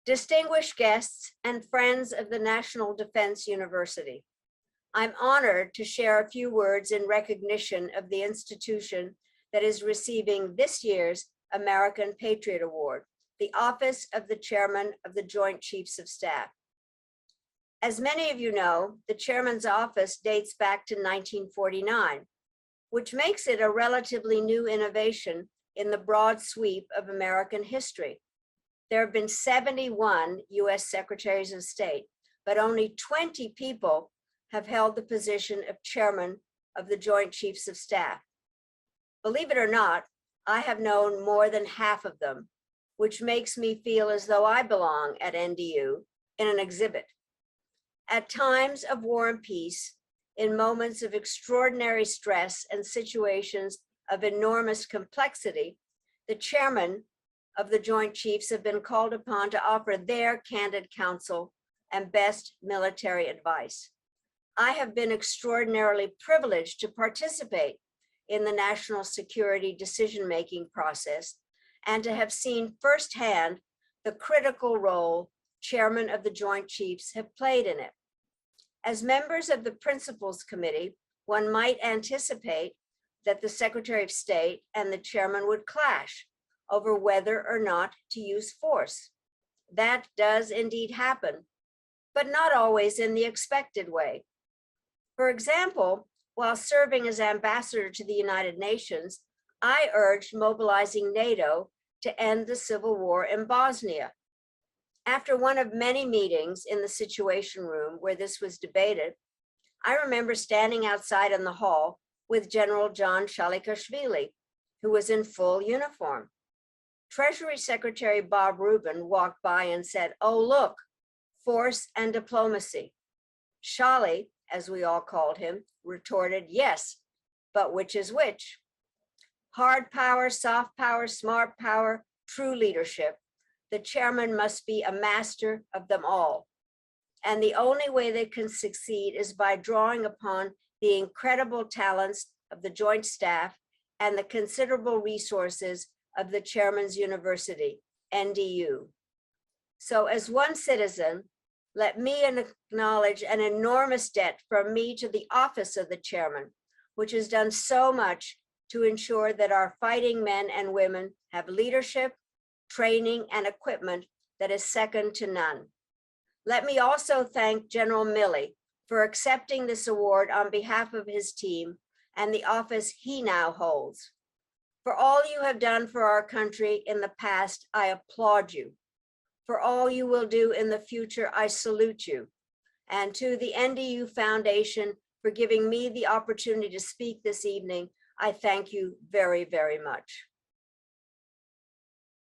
distinguished guests, and friends of the National Defense University. I'm honored to share a few words in recognition of the institution that is receiving this year's American Patriot Award, the office of the Chairman of the Joint Chiefs of Staff. As many of you know, the Chairman's office dates back to 1949, which makes it a relatively new innovation in the broad sweep of American history. There have been 71 US Secretaries of State, but only 20 people have held the position of Chairman of the Joint Chiefs of Staff. Believe it or not, I have known more than half of them, which makes me feel as though I belong at NDU in an exhibit. At times of war and peace, in moments of extraordinary stress and situations of enormous complexity, the chairman of the Joint Chiefs have been called upon to offer their candid counsel and best military advice. I have been extraordinarily privileged to participate in the national security decision-making process and to have seen firsthand the critical role chairmen of the Joint Chiefs have played in it. As members of the Principals Committee, one might anticipate that the Secretary of State and the chairman would clash over whether or not to use force. That does indeed happen, but not always in the expected way. For example, while serving as ambassador to the United Nations, I urged mobilizing NATO to end the civil war in Bosnia. After one of many meetings in the Situation Room where this was debated, I remember standing outside in the hall with General John Shalikashvili, who was in full uniform. Treasury Secretary Bob Rubin walked by and said, "Oh, look, force and diplomacy." Shali, as we all called him, retorted, "Yes, but which is which?" Hard power, soft power, smart power, true leadership. The chairman must be a master of them all. And the only way they can succeed is by drawing upon the incredible talents of the Joint Staff and the considerable resources of the Chairman's University, NDU. So as one citizen, let me acknowledge an enormous debt from me to the office of the chairman, which has done so much to ensure that our fighting men and women have leadership, training, and equipment that is second to none. Let me also thank General Milley for accepting this award on behalf of his team and the office he now holds. For all you have done for our country in the past, I applaud you. For all you will do in the future, I salute you. And to the NDU Foundation for giving me the opportunity to speak this evening, I thank you very, very much.